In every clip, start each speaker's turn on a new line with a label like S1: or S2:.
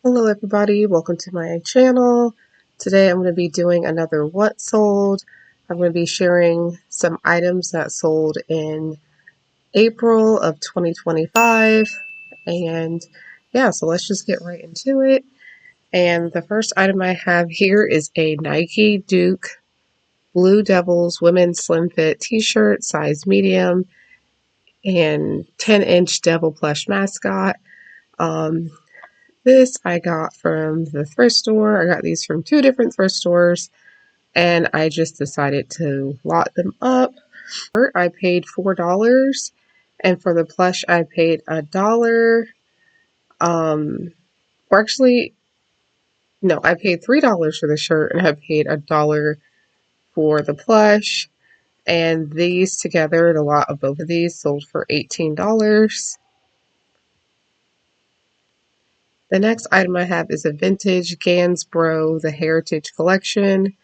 S1: Hello everybody, welcome to my channel. Today I'm going to be doing another what sold. I'm going to be sharing some items that sold in April of 2025, and yeah, so let's just get right into it. And the first item I have here is a Nike Duke Blue Devils women's slim fit t-shirt, size medium, and 10-inch Devil Plush mascot. This I got from the thrift store. I got these from two different thrift stores, and I just decided to lot them up. I paid $4, and for the plush I paid $1. Or actually, no, I paid $3 for the shirt, and I paid $1 for the plush. And these together, the lot of both of these sold for $18. The next item I have is a vintage Gansbro, the Heritage Collection.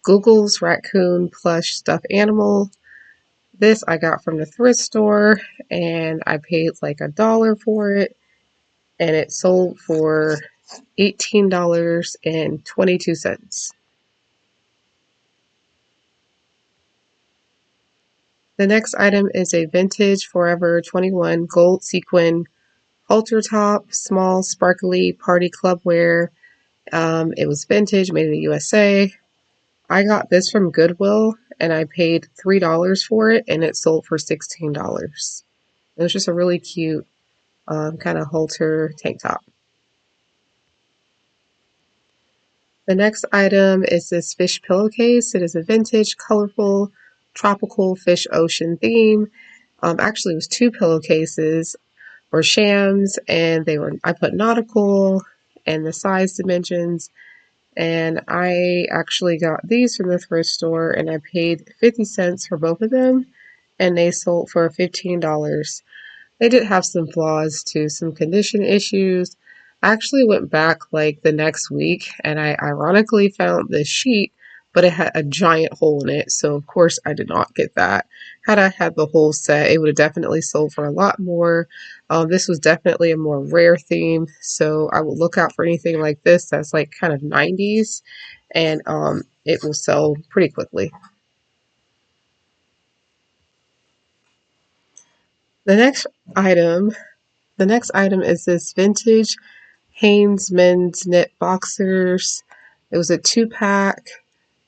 S1: Google's raccoon plush stuffed animal. This I got from the thrift store, and I paid like $1 for it, and it sold for $18.22. The next item is a vintage Forever 21 gold sequin halter top, small sparkly party club wear. It was vintage, made in the USA. I got this from Goodwill, and I paid $3 for it, and it sold for $16. It was just a really cute kind of halter tank top. The next item is this fish pillowcase. It is a vintage, colorful, tropical fish ocean theme. Actually, it was two pillowcases or shams, and I put nautical and the size dimensions. And I actually got these from the thrift store, and I paid 50 cents for both of them, and they sold for $15. They did have some flaws too, some condition issues. I actually went back like the next week, and I ironically found this sheet, but it had a giant hole in it, so of course I did not get that. Had I had the whole set, it would have definitely sold for a lot more. This was definitely a more rare theme, so I would look out for anything like this that's like kind of 90s, and it will sell pretty quickly. The next item, the next item is this vintage Hanes men's knit boxers. It was a 2-pack.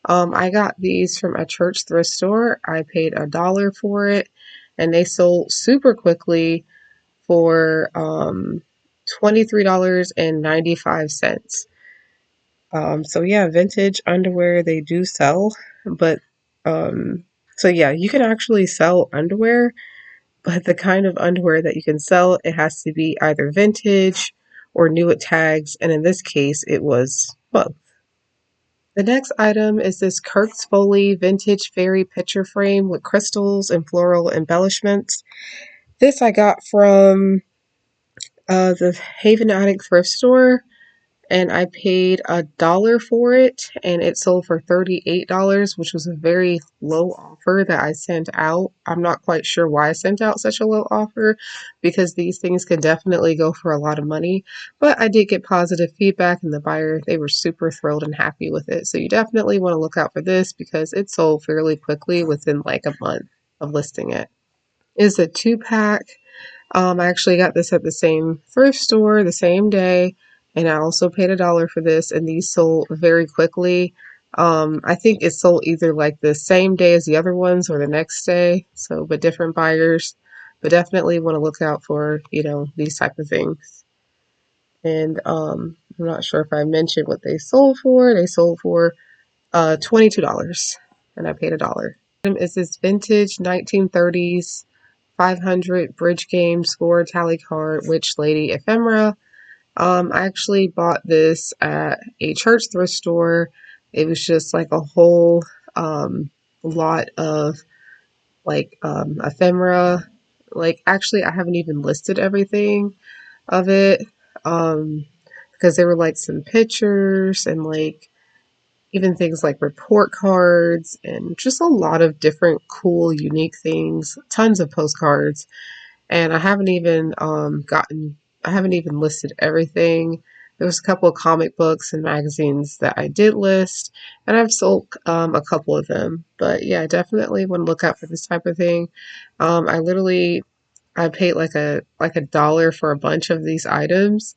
S1: I got these from a church thrift store. I paid $1 for it, and they sold super quickly for $23.95. So yeah, vintage underwear, they do sell, but so yeah, you can actually sell underwear, but the kind of underwear that you can sell, it has to be either vintage or new with tags, and in this case, it was both. The next item is this Kirk's Foley vintage fairy picture frame with crystals and floral embellishments. This I got from the Haven Attic thrift store, and I paid $1 for it, and it sold for $38, which was a very low offer that I sent out. I'm not quite sure why I sent out such a low offer, because these things can definitely go for a lot of money, but I did get positive feedback, and the buyer, they were super thrilled and happy with it. So you definitely want to look out for this because it sold fairly quickly within like a month of listing it. It's a 2-pack. I actually got this at the same thrift store the same day, and I also paid $1 for this, and these sold very quickly. I think it sold either like the same day as the other ones or the next day, so but different buyers. But definitely want to look out for, these type of things. And I'm not sure if I mentioned what they sold for. They sold for $22, and I paid $1. Is this vintage 1930s 500 bridge game score tally card witch lady ephemera. I actually bought this at a church thrift store. It was just like a whole lot of like ephemera. Like actually I haven't even listed everything of it because there were like some pictures and like even things like report cards and just a lot of different cool unique things, tons of postcards. And I haven't even listed everything. There was a couple of comic books and magazines that I did list, and I've sold a couple of them. But yeah, definitely want to look out for this type of thing. I paid like a dollar for a bunch of these items,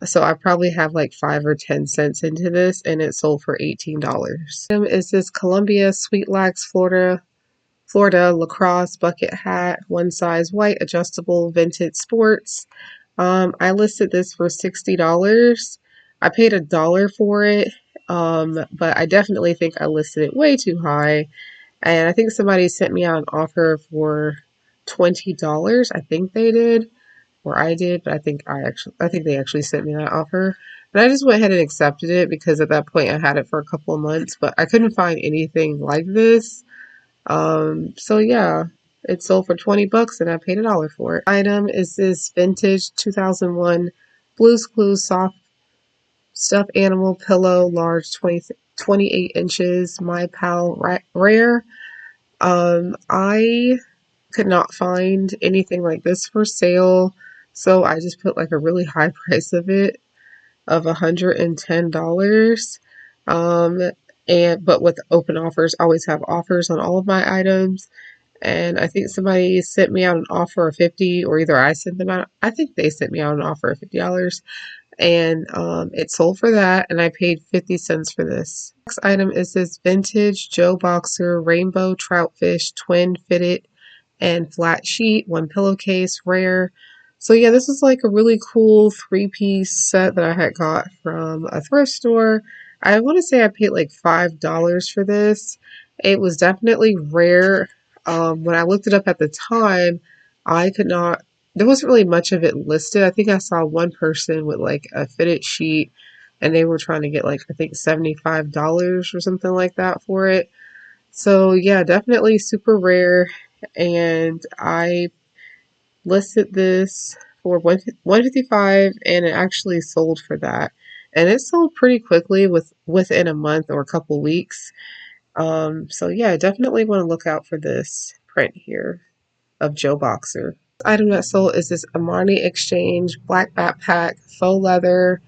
S1: so I probably have like 5 or 10 cents into this, and it sold for $18. Is this Columbia Sweet Lax Florida lacrosse bucket hat, one size white, adjustable, vintage sports. I listed this for $60. I paid a dollar for it, but I definitely think I listed it way too high. And I think somebody sent me out an offer for $20. I think they did, or I did, but I think they actually sent me that offer. And I just went ahead and accepted it because at that point I had it for a couple of months, but I couldn't find anything like this. So yeah, it sold for $20 and I paid a dollar for it. Item is this vintage 2001 Blue's Clues soft stuffed animal pillow, large 28 inches, My Pal Rare. I could not find anything like this for sale, so I just put like a really high price of it of $110. Um, and but with open offers, I always have offers on all of my items. And I think somebody sent me out an offer of 50, or either I sent them out. I think they sent me out an offer of $50, and it sold for that, and I paid 50 cents for this. Next item is this vintage Joe Boxer rainbow troutfish twin fitted and flat sheet, one pillowcase, rare. So yeah, this is like a really cool 3-piece set that I had got from a thrift store. I want to say I paid like $5 for this. It was definitely rare. When I looked it up at the time, I could not, there wasn't really much of it listed. I think I saw one person with like a fitted sheet and they were trying to get like, I think $75 or something like that for it. So yeah, definitely super rare, and I listed this for 155, and it actually sold for that, and it sold pretty quickly within a month or a couple weeks. So yeah, definitely want to look out for this print here of Joe Boxer. The item that sold is this Armani Exchange black backpack, faux leather,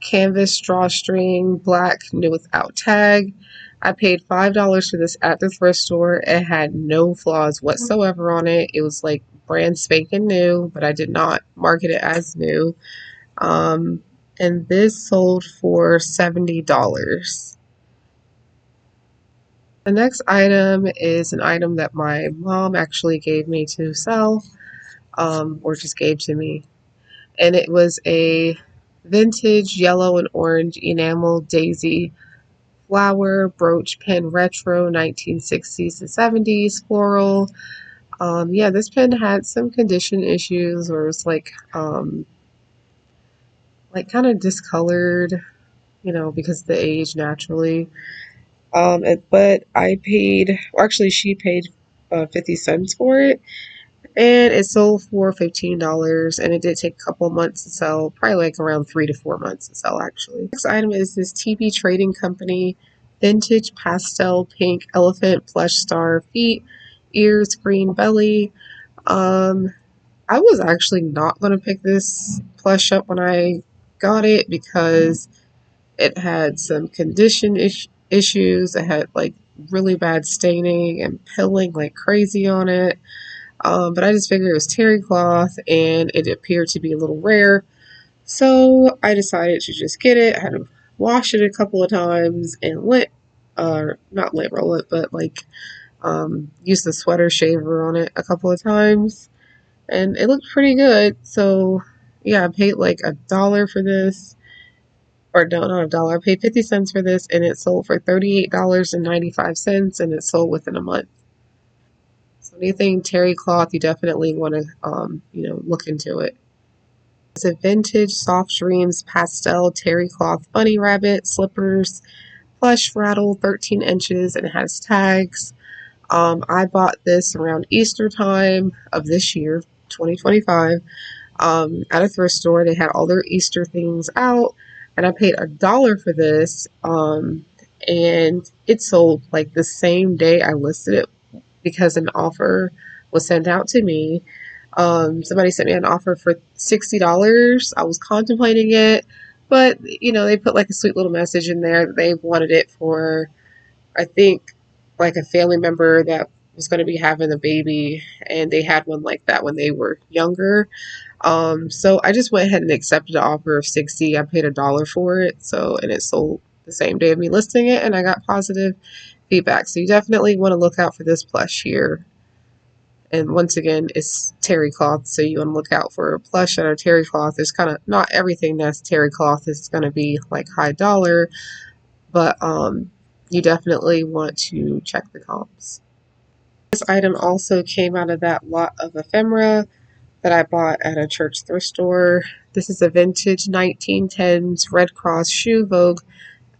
S1: canvas drawstring, black, new without tag. I paid $5 for this at the thrift store. It had no flaws whatsoever on it. It was like brand spanking new, but I did not market it as new. Um, and this sold for $70. The next item is an item that my mom actually gave me to sell, or just gave to me. And it was a vintage yellow and orange enamel daisy flower brooch pen retro 1960s to 70s floral. Yeah, this pen had some condition issues, or it was like kind of discolored, because of the age naturally. But I paid, or actually she paid 50 cents for it, and it sold for $15, and it did take a couple months to sell, probably like around 3 to 4 months to sell actually. Next item is this TV Trading Company vintage pastel pink elephant plush star feet, ears, green belly. Um, I was actually not going to pick this plush up when I got it because it had some condition issues. It had like really bad staining and pilling like crazy on it. But I just figured it was terry cloth and it appeared to be a little rare. So I decided to just get it. I had to wash it a couple of times and not lint roll it, but like use the sweater shaver on it a couple of times. And it looked pretty good. So yeah, I paid like a dollar for this. Or no, not a dollar. I paid 50 cents for this and it sold for $38.95 and it sold within a month. So anything terry cloth, you definitely want to, look into it. It's a vintage soft dreams pastel terry cloth bunny rabbit slippers, plush rattle, 13 inches, and it has tags. I bought this around Easter time of this year, 2025, at a thrift store. They had all their Easter things out, and I paid a dollar for this. And it sold like the same day I listed it because an offer was sent out to me. Somebody sent me an offer for $60. I was contemplating it, but you know, they put like a sweet little message in there that they wanted it for, I think, like a family member that was going to be having a baby, and they had one like that when they were younger. So I just went ahead and accepted the offer of 60. I paid $1 for it, so and it sold the same day of me listing it, and I got positive feedback. So you definitely want to look out for this plush here. And once again, it's terry cloth, so you want to look out for a plush that are terry cloth. It's kind of not everything that's terry cloth is going to be like high dollar, but you definitely want to check the comps. This item also came out of that lot of ephemera that I bought at a church thrift store. This is a vintage 1910s Red Cross Shoe Vogue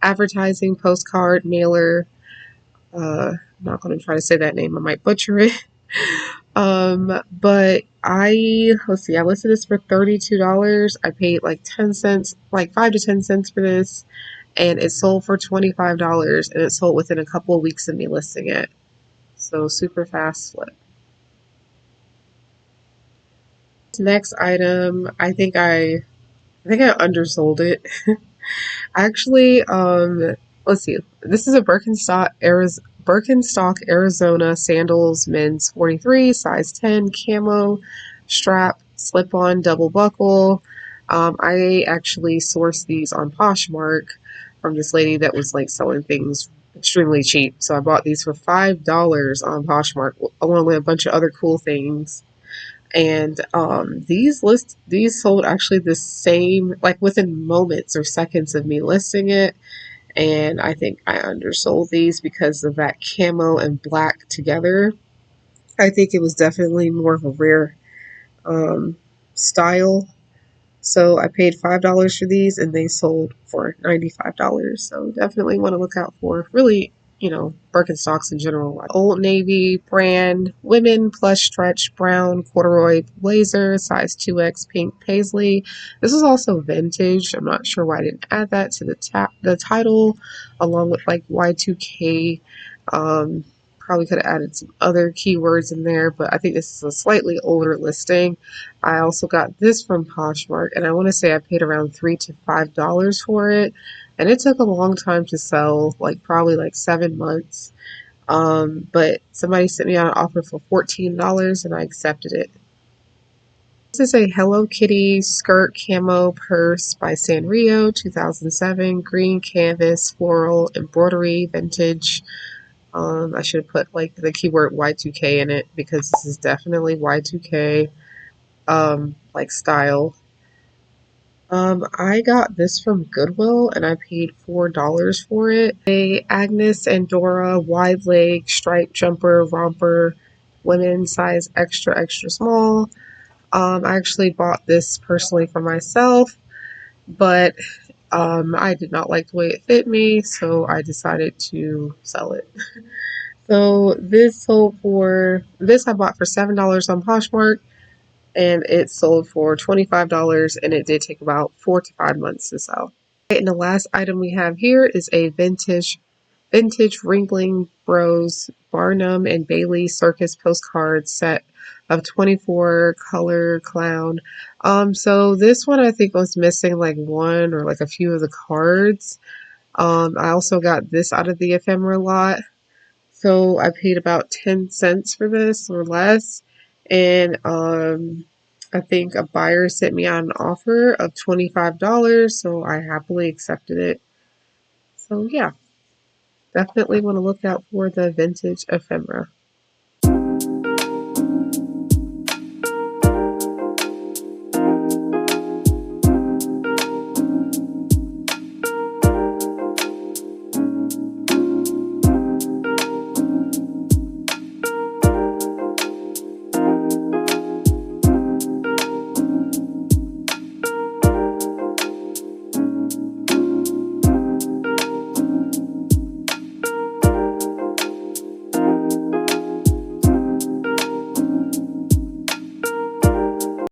S1: advertising postcard mailer. I'm not going to try to say that name, I might butcher it. But let's see, I listed this for $32. I paid like 10 cents, like 5 to 10 cents for this, and it sold for $25, and it sold within a couple of weeks of me listing it. So super fast flip. Next item, I think I undersold it. Actually, let's see. This is a Birkenstock, Arizona sandals, men's 43, size 10, camo, strap, slip-on, double buckle. I actually sourced these on Poshmark from this lady that was like selling things extremely cheap. So I bought these for $5 on Poshmark, along with a bunch of other cool things. And these sold actually the same, like within moments or seconds of me listing it. And I think I undersold these because of that camo and black together. I think it was definitely more of a rare um, style. So I paid $5 for these, and they sold for $95. So definitely want to look out for really, Birkenstocks in general. Old Navy brand, women plush stretch brown corduroy blazer, size 2X pink paisley. This is also vintage. I'm not sure why I didn't add that to the title, along with like Y2K. Um, Probably could have added some other keywords in there, but I think this is a slightly older listing. I also got this from Poshmark, and I want to say I paid around $3 to $5 for it, and it took a long time to sell, like probably like 7 months. But somebody sent me out an offer for $14, and I accepted it. This is a Hello Kitty skirt camo purse by Sanrio, 2007, green canvas, floral, embroidery, vintage. I should have put like the keyword Y2K in it because this is definitely Y2K like style. I got this from Goodwill, and I paid $4 for it. A Agnes and Dora wide leg striped jumper romper, women's size extra extra small. I actually bought this personally for myself, but I did not like the way it fit me, so I decided to sell it. So this I bought for $7 on Poshmark, and it sold for $25, and it did take about 4 to 5 months to sell. And the last item we have here is a vintage Ringling Bros Barnum and Bailey Circus postcard set of 24 color clown. So this one I think was missing like one or like a few of the cards. I also got this out of the ephemera lot. So I paid about 10 cents for this or less. And I think a buyer sent me out an offer of $25, so I happily accepted it. So yeah, definitely want to look out for the vintage ephemera.